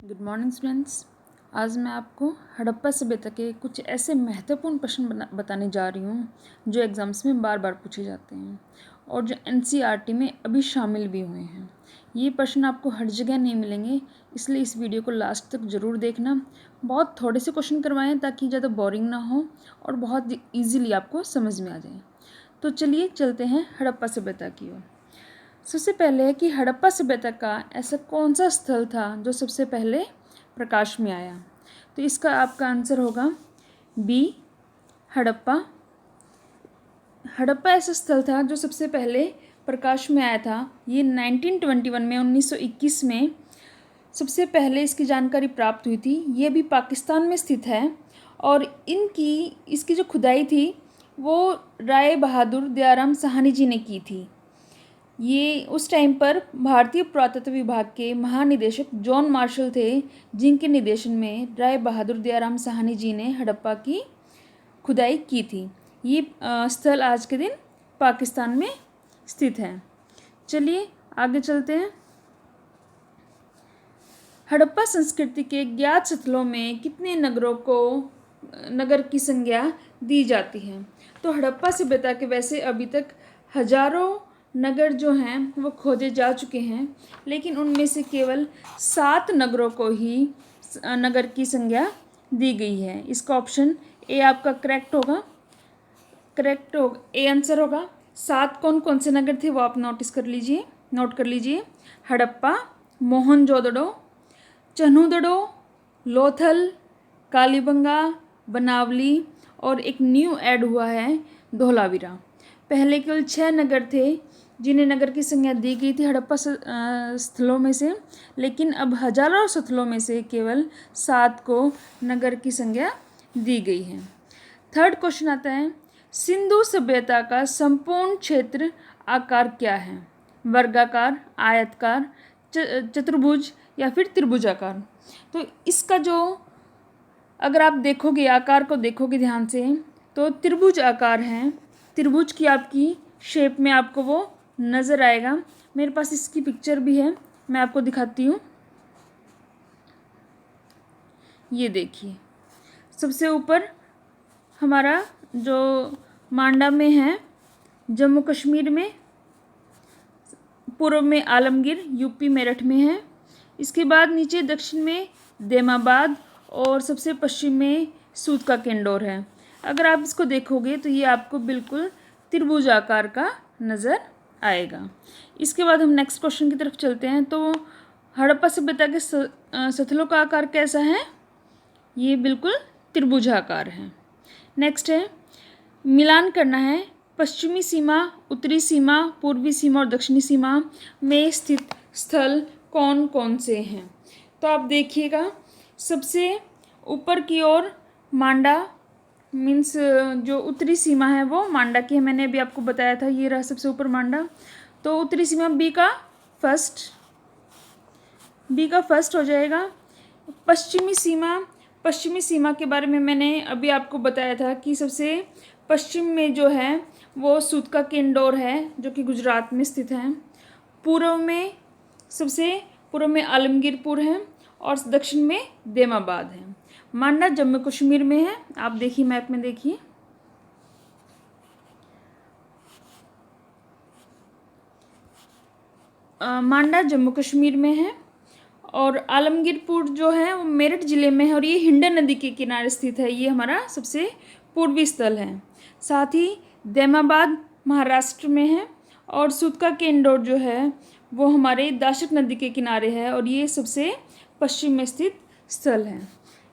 Good morning students. आज मैं आपको हड़प्पा सभ्यता के कुछ ऐसे महत्वपूर्ण प्रश्न बताने जा रही हूँ जो एग्ज़ाम्स में बार बार पूछे जाते हैं और जो एनसीईआरटी में अभी शामिल भी हुए हैं। ये प्रश्न आपको हर जगह नहीं मिलेंगे, इसलिए इस वीडियो को लास्ट तक ज़रूर देखना। बहुत थोड़े से क्वेश्चन करवाएं ताकि ज़्यादा बोरिंग ना हो और बहुत ईजीली आपको समझ में आ जाए। तो चलिए चलते हैं हड़प्पा सभ्यता की ओर। सबसे पहले है कि हड़प्पा सभ्यता का ऐसा कौन सा स्थल था जो सबसे पहले प्रकाश में आया। तो इसका आपका आंसर होगा बी, हड़प्पा। हड़प्पा ऐसा स्थल था जो सबसे पहले प्रकाश में आया था। ये 1921 में 1921 में सबसे पहले इसकी जानकारी प्राप्त हुई थी। ये भी पाकिस्तान में स्थित है और इसकी जो खुदाई थी वो राय बहादुर दयाराम साहनी जी ने की थी। ये उस टाइम पर भारतीय पुरातत्व विभाग के महानिदेशक जॉन मार्शल थे, जिनके निर्देशन में राय बहादुर दयाराम साहनी जी ने हड़प्पा की खुदाई की थी। ये स्थल आज के दिन पाकिस्तान में स्थित है। चलिए आगे चलते हैं। हड़प्पा संस्कृति के ज्ञात स्थलों में कितने नगर की संज्ञा दी जाती है। तो हड़प्पा सभ्यता के वैसे अभी तक हजारों नगर जो हैं वो खोजे जा चुके हैं, लेकिन उनमें से केवल 7 नगरों को ही नगर की संज्ञा दी गई है। इसका ऑप्शन ए आपका करेक्ट होगा। ए आंसर होगा। 7 कौन कौन से नगर थे वो आप नोट कर लीजिए। हड़प्पा, मोहनजोदड़ो, चन्हुदड़ो, लोथल, कालीबंगा, बनावली और एक न्यू ऐड हुआ है धोलावीरा। पहले केवल 6 नगर थे जिन्हें नगर की संज्ञा दी गई थी हड़प्पा स्थलों में से, लेकिन अब हजारों स्थलों में से केवल 7 को नगर की संज्ञा दी गई है। थर्ड क्वेश्चन आता है, सिंधु सभ्यता का संपूर्ण क्षेत्र आकार क्या है। वर्गाकार, आयताकार, चतुर्भुज या फिर त्रिभुजाकार। तो इसका जो अगर आप देखोगे आकार को देखोगे ध्यान से तो त्रिभुज आकार है। त्रिभुज की आपकी शेप में आपको वो नज़र आएगा। मेरे पास इसकी पिक्चर भी है, मैं आपको दिखाती हूँ। ये देखिए, सबसे ऊपर हमारा जो मांडा में है जम्मू कश्मीर में, पूर्व में आलमगीर यूपी मेरठ में है। इसके बाद नीचे दक्षिण में देमाबाद और सबसे पश्चिम में सूत का केंडोर है। अगर आप इसको देखोगे तो ये आपको बिल्कुल त्रिभुज आकार का नज़र आएगा। इसके बाद हम नेक्स्ट क्वेश्चन की तरफ चलते हैं। तो हड़प्पा सभ्यता के स्थलों का आकार कैसा है। ये बिल्कुल त्रिभुजाकार है। नेक्स्ट है, मिलान करना है पश्चिमी सीमा, उत्तरी सीमा, पूर्वी सीमा और दक्षिणी सीमा में स्थित स्थल कौन कौन से हैं। तो आप देखिएगा, सबसे ऊपर की ओर मांडा मीन्स जो उत्तरी सीमा है वो मांडा की है। मैंने अभी आपको बताया था, ये रहा सबसे ऊपर मांडा। तो उत्तरी सीमा बी का फर्स्ट हो जाएगा। पश्चिमी सीमा के बारे में मैंने अभी आपको बताया था कि सबसे पश्चिम में जो है वो सूत का केंडोर है जो कि गुजरात में स्थित है। सबसे पूर्व में आलमगीरपुर है और दक्षिण में देमाबाद है। मांडा जम्मू कश्मीर में है। आप देखिए मैप में देखिए, मांडा जम्मू कश्मीर में है और आलमगीरपुर जो है वो मेरठ ज़िले में है और ये हिंडन नदी के किनारे स्थित है। ये हमारा सबसे पूर्वी स्थल है। साथ ही देमाबाद महाराष्ट्र में है और सूतका केंडोर जो है वो हमारे दाशक नदी के किनारे है और ये सबसे पश्चिम में स्थित स्थल है।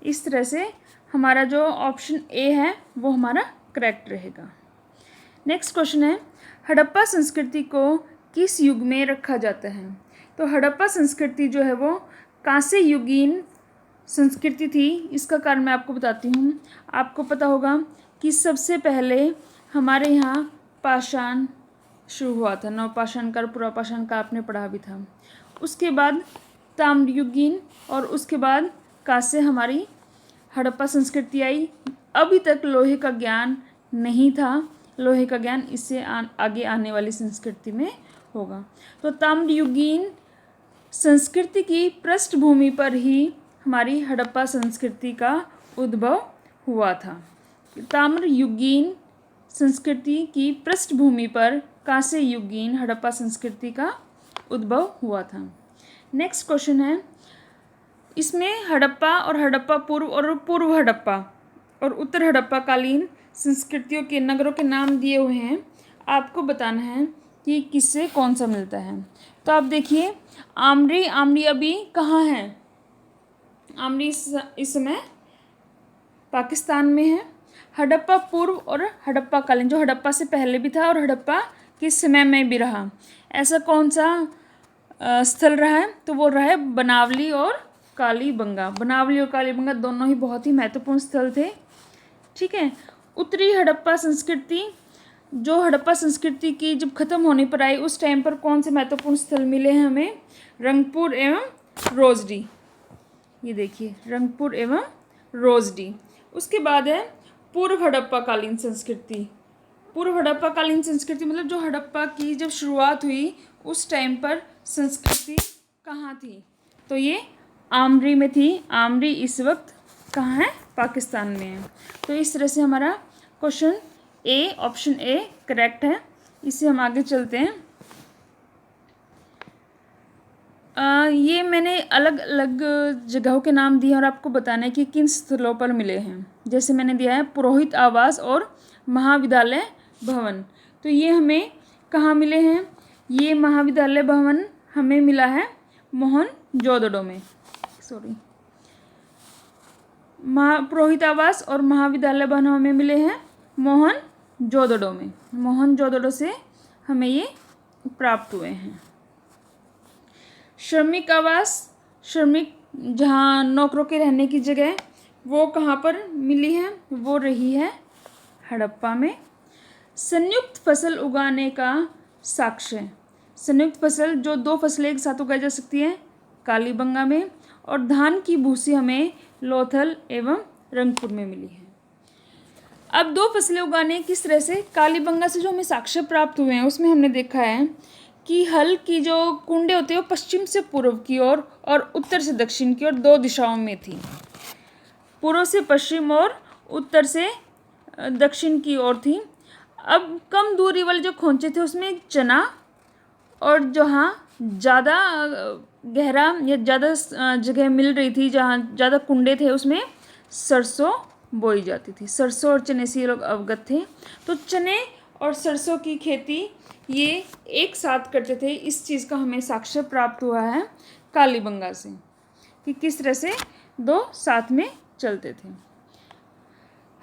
इस तरह से हमारा जो ऑप्शन ए है वो हमारा करेक्ट रहेगा। नेक्स्ट क्वेश्चन है, हड़प्पा संस्कृति को किस युग में रखा जाता है। तो हड़प्पा संस्कृति जो है वो कांस्य युगीन संस्कृति थी। इसका कारण मैं आपको बताती हूँ। आपको पता होगा कि सबसे पहले हमारे यहाँ पाषाण शुरू हुआ था, नवपाषाण का, पुरापाषाण का आपने पढ़ा भी था। उसके बाद ताम्रयुगीन और उसके बाद कांस्य हमारी हड़प्पा संस्कृति आई। अभी तक लोहे का ज्ञान नहीं था, लोहे का ज्ञान इससे आगे आने वाली संस्कृति में होगा। तो ताम्रयुगीन संस्कृति की पृष्ठभूमि पर ही हमारी हड़प्पा संस्कृति का उद्भव हुआ था। ताम्रयुगीन संस्कृति की पृष्ठभूमि पर कांस्य युगीन हड़प्पा संस्कृति का उद्भव हुआ था। नेक्स्ट क्वेश्चन है, इसमें हड़प्पा और हड़प्पा पूर्व और पूर्व हड़प्पा और उत्तर हड़प्पा कालीन संस्कृतियों के नगरों के नाम दिए हुए हैं। आपको बताना है कि किससे कौन सा मिलता है। तो आप देखिए, आमरी अभी कहाँ है? आमरी इस समय पाकिस्तान में है। हड़प्पा पूर्व और हड़प्पा कालीन, जो हड़प्पा से पहले भी था और हड़प्पा के समय में भी रहा, ऐसा कौन सा स्थल रहा है? तो वो रहा है बनावली और कालीबंगा। बनावली और कालीबंगा दोनों ही बहुत ही महत्वपूर्ण स्थल थे। ठीक है। उत्तरी हड़प्पा संस्कृति, जो हड़प्पा संस्कृति की जब खत्म होने पर आई, उस टाइम पर कौन से महत्वपूर्ण स्थल मिले हैं हमें? रंगपुर एवं रोजडी। ये देखिए, रंगपुर एवं रोजडी। उसके बाद है पूर्व हड़प्पा कालीन संस्कृति। पूर्व हड़प्पा कालीन संस्कृति मतलब जो हड़प्पा की जब शुरुआत हुई उस टाइम पर संस्कृति कहाँ थी? तो ये आमरी में थी। आमरी इस वक्त कहाँ है? पाकिस्तान में है। तो इस तरह से हमारा question A, option A correct है। इससे हम आगे चलते हैं। ये मैंने अलग अलग जगहों के नाम दिए और आपको बताना है कि किन स्थलों पर मिले हैं। जैसे मैंने दिया है पुरोहित आवास और महाविद्यालय भवन। तो ये हमें कहाँ मिले हैं? ये महाविद्यालय भवन हमें मिला है मोहनजोदड़ो में। पुरोहित आवास और महाविद्यालय भवन हमें मिले हैं मोहनजोदड़ो में। मोहनजोदड़ो से हमें ये प्राप्त हुए हैं। श्रमिक आवास, श्रमिक जहाँ नौकरों के रहने की जगह, वो कहाँ पर मिली है? वो रही है हड़प्पा में। संयुक्त फसल उगाने का साक्ष्य, संयुक्त फसल जो 2 फसलें एक साथ उगाई जा सकती है, कालीबंगा में। और धान की भूसी हमें लोथल एवं रंगपुर में मिली है। अब 2 फसलें उगाने किस तरह से? कालीबंगा से जो हमें साक्ष्य प्राप्त हुए हैं उसमें हमने देखा है कि हल की जो कुंडे होते हैं वो पश्चिम से पूर्व की ओर और उत्तर से दक्षिण की ओर 2 दिशाओं में थी। पूर्व से पश्चिम और उत्तर से दक्षिण की ओर थी। अब कम दूरी वाले जो खोंचे थे उसमें चना, और जहाँ ज़्यादा गहरा या ज़्यादा जगह मिल रही थी, जहाँ ज़्यादा कुंडे थे, उसमें सरसों बोई जाती थी। सरसों और चने से ये लोग अवगत थे। तो चने और सरसों की खेती ये एक साथ करते थे। इस चीज़ का हमें साक्ष्य प्राप्त हुआ है कालीबंगा से कि किस तरह से 2 साथ में चलते थे।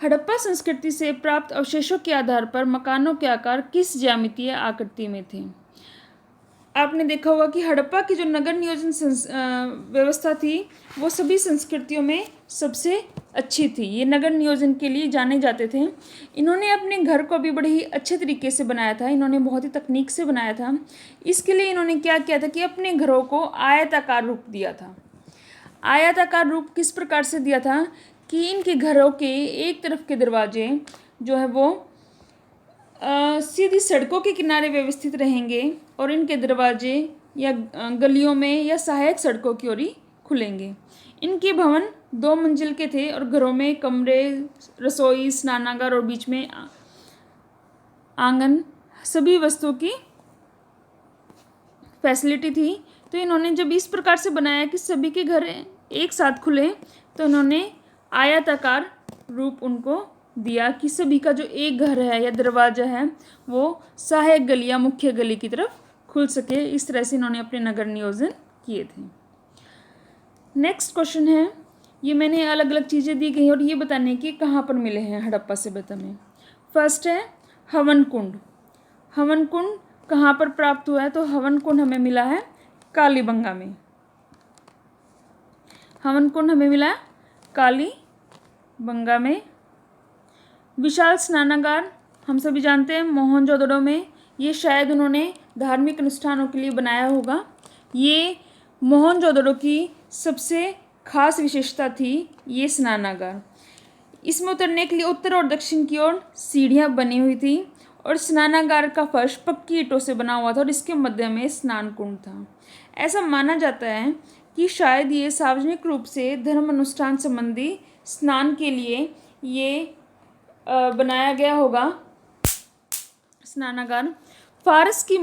हड़प्पा संस्कृति से प्राप्त अवशेषों के आधार पर मकानों के आकार किस ज्यामितीय आकृति में थे? आपने देखा होगा कि हड़प्पा की जो नगर नियोजन व्यवस्था थी वो सभी संस्कृतियों में सबसे अच्छी थी। ये नगर नियोजन के लिए जाने जाते थे। इन्होंने अपने घर को भी बड़े ही अच्छे तरीके से बनाया था। इन्होंने बहुत ही तकनीक से बनाया था। इसके लिए इन्होंने क्या किया था कि अपने घरों को आयताकार रूप दिया था। आयताकार रूप किस प्रकार से दिया था कि इनके घरों के एक तरफ के दरवाजे जो है वो सीधी सड़कों के किनारे व्यवस्थित रहेंगे और इनके दरवाजे या गलियों में या सहायक सड़कों की ओर ही खुलेंगे। इनके भवन 2 मंजिल के थे और घरों में कमरे, रसोई, स्नानागार और बीच में आंगन, सभी वस्तुओं की फैसिलिटी थी। तो इन्होंने जब इस प्रकार से बनाया कि सभी के घर एक साथ खुले, तो इन्होंने आयताकार रूप उनको दिया कि सभी का जो एक घर है या दरवाजा है वो सहायक गली या मुख्य गली की तरफ खुल सके। इस तरह से इन्होंने अपने नगर नियोजन किए थे। नेक्स्ट क्वेश्चन है, ये मैंने अलग अलग चीज़ें दी गई और ये बताने की कहाँ पर मिले हैं हड़प्पा सभ्यता में। फर्स्ट है हवन कुंड। हवन कुंड कहाँ पर प्राप्त हुआ है? तो हवन कुंड हमें मिला है कालीबंगा में। हवन कुंड हमें मिला है कालीबंगा में। विशाल स्नानागार हम सभी जानते हैं मोहनजोदड़ो में। ये शायद उन्होंने धार्मिक अनुष्ठानों के लिए बनाया होगा। ये मोहनजोदड़ो की सबसे खास विशेषता थी ये स्नानागार। इसमें उतरने के लिए उत्तर और दक्षिण की ओर सीढ़ियाँ बनी हुई थी और स्नानागार का फर्श पक्की ईंटों से बना हुआ था और इसके मध्य में स्नान कुंड था। ऐसा माना जाता है कि शायद ये सार्वजनिक रूप से धर्म अनुष्ठान संबंधी स्नान के लिए ये बनाया गया होगा स्नानागार। फारस की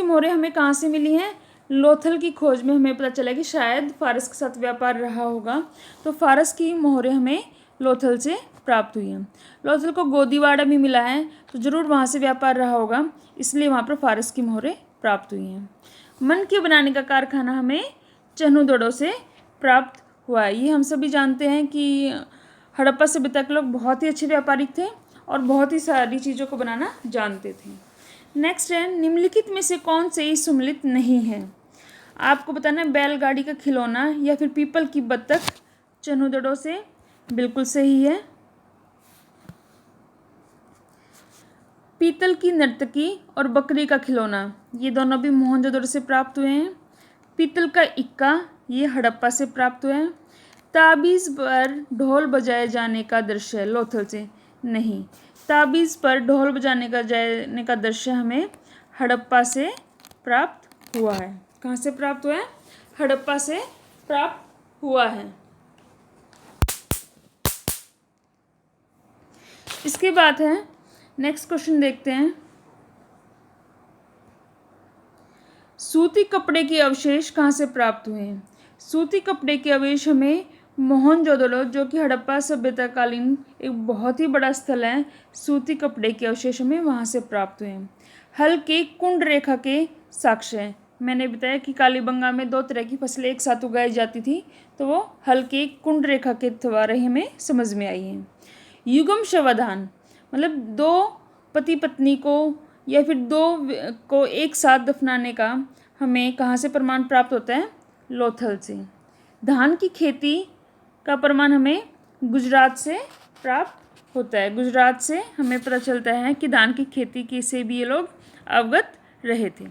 मोहरें हमें कहाँ से मिली हैं? लोथल की खोज में हमें पता चला कि शायद फारस के साथ व्यापार रहा होगा, तो फारस की मोहरें हमें लोथल से प्राप्त हुई हैं। लोथल को गोदीवाड़ा भी मिला है, तो ज़रूर वहाँ से व्यापार रहा होगा, इसलिए वहाँ पर फारस की मोहरें प्राप्त हुई हैं। मन के बनाने का कारखाना हमें चन्हुदड़ो से प्राप्त हुआ है। ये हम सभी जानते हैं कि हड़प्पा सभ्यता के लोग बहुत ही अच्छे व्यापारिक थे और बहुत ही सारी चीज़ों को बनाना जानते थे। नेक्स्ट है, निम्नलिखित में से कौन से सम्मिलित नहीं है? आपको बताना है बैलगाड़ी का खिलौना या फिर पीपल की बत्तख चन्हुदड़ो से। बिल्कुल सही है। पीतल की नर्तकी और बकरी का खिलौना, ये दोनों भी मोहनजोदड़ो से प्राप्त हुए हैं। पीतल का इक्का, ये हड़प्पा से प्राप्त हुआ है। ताबीज़ पर ढोल बजाए जाने का दृश्य, लोथल से नहीं। ताबीज़ पर ढोल बजाने का दृश्य हमें हड़प्पा से प्राप्त हुआ है। कहाँ से प्राप्त हुआ है? हड़प्पा से प्राप्त हुआ है। इसके बाद है, नेक्स्ट क्वेश्चन देखते हैं। सूती कपड़े के अवशेष कहाँ से प्राप्त हुए हैं? सूती कपड़े के अवशेष हमें मोहनजोदड़ो, जो कि हड़प्पा सभ्यता कालीन एक बहुत ही बड़ा स्थल है, सूती कपड़े के अवशेष हमें वहाँ से प्राप्त हुए हैं। हल के कुंड रेखा के साक्ष्य हैं। मैंने बताया कि कालीबंगा में 2 तरह की फसलें एक साथ उगाई जाती थी, तो वो हल के कुंड रेखा के द्वारा हमें समझ में आई है। युगम शवाधान मतलब 2 पति पत्नी को या फिर 2 को एक साथ दफनाने का हमें कहाँ से प्रमाण प्राप्त होता है? लोथल से। धान की खेती का प्रमाण हमें गुजरात से प्राप्त होता है। गुजरात से हमें पता चलता है कि धान की खेती की से भी ये लोग अवगत रहे थे।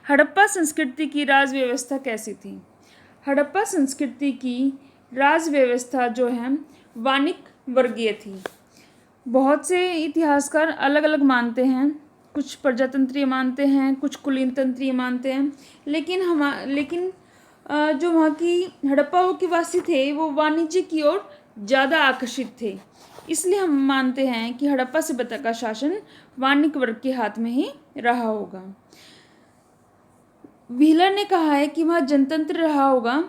हड़प्पा संस्कृति की राज व्यवस्था कैसी थी? हड़प्पा संस्कृति की राज व्यवस्था जो है वाणिक वर्गीय थी। बहुत से इतिहासकार अलग अलग मानते हैं, कुछ प्रजातंत्रीय मानते हैं, कुछ कुलीन तंत्रीय मानते हैं, लेकिन जो वहाँ की हड़प्पा के वासी थे वो वाणिज्य की ओर ज़्यादा आकर्षित थे, इसलिए हम मानते हैं कि हड़प्पा सभ्यता का शासन वाणिक वर्ग के हाथ में ही रहा होगा। व्हीलर ने कहा है कि वहाँ जनतंत्र रहा होगा,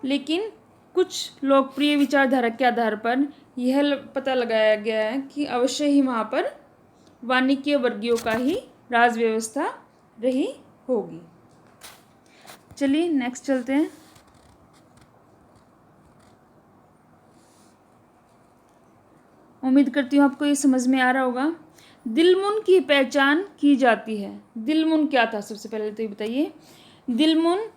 लेकिन कुछ लोकप्रिय विचारधारा के आधार पर यह पता लगाया गया है कि अवश्य ही वहाँ पर वाणिज्य वर्गियों का ही राज व्यवस्था रही होगी। चलिए नेक्स्ट चलते हैं। उम्मीद करती हूँ आपको ये समझ में आ रहा होगा। दिलमुन की पहचान की जाती है। दिलमुन क्या था? सबसे पहले तो ये बताइए। दिलमुन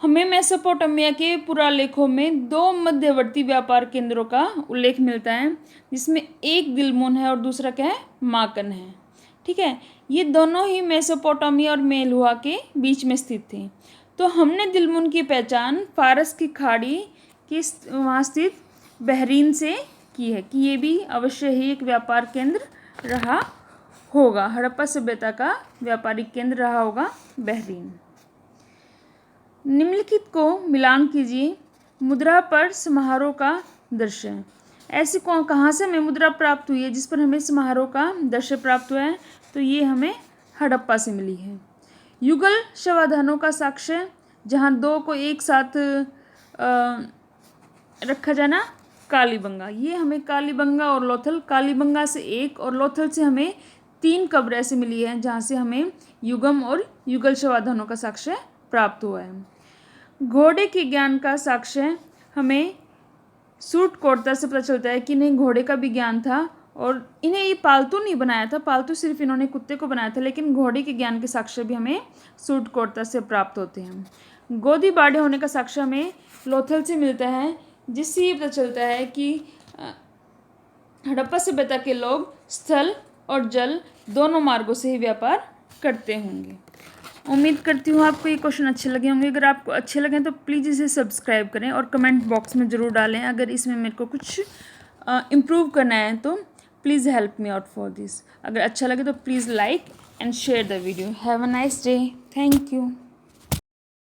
हमें मेसोपोटामिया के पुरालेखों में 2 मध्यवर्ती व्यापार केंद्रों का उल्लेख मिलता है, जिसमें एक दिलमुन है और दूसरा क्या है? माकन है। ठीक है, ये दोनों ही मेसोपोटामिया और मेलुहा के बीच में स्थित थे। तो हमने दिलमुन की पहचान फारस की खाड़ी की वहाँ स्थित बहरीन से की है कि ये भी अवश्य ही एक व्यापार केंद्र रहा होगा। हड़प्पा सभ्यता का व्यापारिक केंद्र रहा होगा बहरीन। निम्नलिखित को मिलान कीजिए। मुद्रा पर समारोह का दृश्य। ऐसी कहाँ से हमें मुद्रा प्राप्त हुई है जिस पर हमें समारोह का दृश्य प्राप्त हुआ है? तो ये हमें हड़प्पा से मिली है। युगल शवाधानों का साक्ष्य, जहाँ 2 को एक साथ रखा जाना, कालीबंगा। ये हमें कालीबंगा और लोथल, कालीबंगा से 1 और लोथल से हमें 3 कब्र ऐसे मिली है जहाँ से हमें युगम और युगल शवाधानों का साक्ष्य प्राप्त हुआ है। घोड़े के ज्ञान का साक्ष्य हमें सूटकोरता से पता चलता है कि नहीं, घोड़े का भी ज्ञान था और इन्हें ये पालतू नहीं बनाया था, पालतू सिर्फ इन्होंने कुत्ते को बनाया था, लेकिन घोड़े के ज्ञान के साक्ष्य भी हमें सूटकोरता से प्राप्त होते हैं। गोदी बाड़े होने का साक्ष्य हमें लोथल से मिलता है, जिससे ये पता चलता है कि हड़प्पा सभ्यता के लोग स्थल और जल दोनों मार्गों से ही व्यापार करते होंगे। उम्मीद करती हूँ आपको ये क्वेश्चन अच्छे लगे होंगे। अगर आपको अच्छे लगें तो प्लीज़ इसे सब्सक्राइब करें और कमेंट बॉक्स में ज़रूर डालें। अगर इसमें मेरे को कुछ इम्प्रूव करना है तो please help me out for this. अगर अच्छा लगे तो please like and share the video. Have a nice day. Thank you.